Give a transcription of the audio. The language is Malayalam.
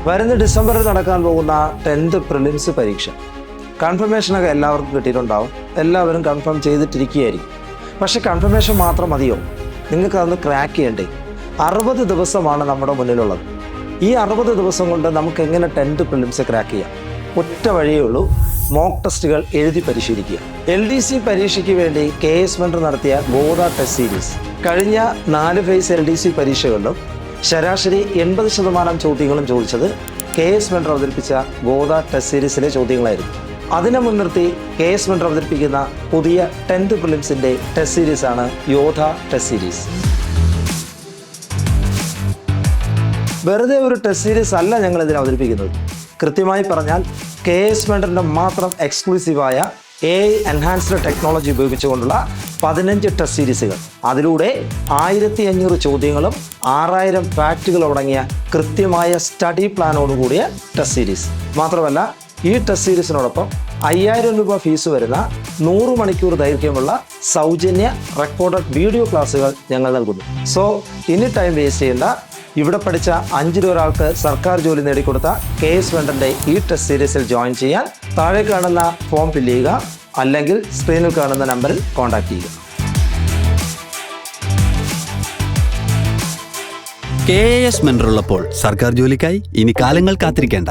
വരുന്ന ഡിസംബറിൽ നടക്കാൻ പോകുന്ന 10th പ്രിലിംസ് പരീക്ഷ കൺഫർമേഷനൊക്കെ എല്ലാവർക്കും കിട്ടിയിട്ടുണ്ടാവും. എല്ലാവരും കൺഫേം ചെയ്തിട്ടിരിക്കുകയായിരിക്കും. പക്ഷെ കൺഫർമേഷൻ മാത്രം മതിയോ? നിങ്ങൾക്ക് അതൊന്ന് ക്രാക്ക് ചെയ്യണ്ടേ? 60 ദിവസമാണ് നമ്മുടെ മുന്നിലുള്ളത്. ഈ 60 ദിവസം കൊണ്ട് നമുക്ക് എങ്ങനെ 10th പ്രിലിംസ് ക്രാക്ക് ചെയ്യാം? ഒറ്റ വഴിയേ ഉള്ളൂ, മോക്ക് ടെസ്റ്റുകൾ എഴുതി പരിശീലിക്കുക. LDC പരീക്ഷയ്ക്ക് വേണ്ടി KS മെൻറ്റർ നടത്തിയ ഗോദ ടെസ്റ്റ് സീരീസ് കഴിഞ്ഞ 4 ഫേസ് LDC പരീക്ഷകളിലും ശരാശരി 80% ചോദ്യങ്ങളും ചോദിച്ചത് KS മെൻറ്റർ അവതരിപ്പിച്ച ഗോദ ടെസ്റ്റ് സീരീസിലെ ചോദ്യങ്ങളായിരുന്നു. അതിനെ മുൻനിർത്തി KS മെൻറ്റർ അവതരിപ്പിക്കുന്ന പുതിയ 10th പ്രിലിംസിൻ്റെ test സീരീസാണ് Yodha test series. വെറുതെ ഒരു ടെസ്റ്റ് സീരീസ് അല്ല ഞങ്ങൾ ഇതിന് അവതരിപ്പിക്കുന്നത്. കൃത്യമായി പറഞ്ഞാൽ KS മെൻറ്ററിൻ്റെ മാത്രം എക്സ്ക്ലൂസീവായ AI എൻഹാൻസ്ഡ് ടെക്നോളജി ഉപയോഗിച്ചുകൊണ്ടുള്ള 15 ടെസ്റ്റ് സീരീസുകൾ. അതിലൂടെ 1500 ചോദ്യങ്ങളും 6000 ഫാക്റ്റുകളും അടങ്ങിയ കൃത്യമായ സ്റ്റഡി പ്ലാനോടുകൂടിയ ടെസ്റ്റ് സീരീസ്. മാത്രമല്ല ഈ ടെസ്റ്റ് സീരീസിനോടൊപ്പം 5000 രൂപ ഫീസ് വരുന്ന 100 മണിക്കൂർ ദൈർഘ്യമുള്ള സൗജന്യ റെക്കോർഡഡ് വീഡിയോ ക്ലാസ്സുകൾ ഞങ്ങൾ നൽകുന്നു. സോ ഇനി ടൈം വേസ്റ്റ് ചെയ്യേണ്ട. ഇവിടെ പഠിച്ച 5 ഒരാൾക്ക് സർക്കാർ ജോലി നേടിക്കൊടുത്ത KS മെൻറ്ററിൻ്റെ ഈ ടെസ്റ്റ് സീരീസിൽ ജോയിൻ ചെയ്യാൻ താഴെ കാണുന്ന ഫോം ഫില്ല് ചെയ്യുക, അല്ലെങ്കിൽ സ്ക്രീനിൽ കാണുന്ന നമ്പറിൽ കോൺടാക്ട് ചെയ്യുക. KS മെൻറ്റർ ഉള്ളപ്പോൾ സർക്കാർ ജോലിക്കായി ഇനി കാലങ്ങൾ കാത്തിരിക്കേണ്ട.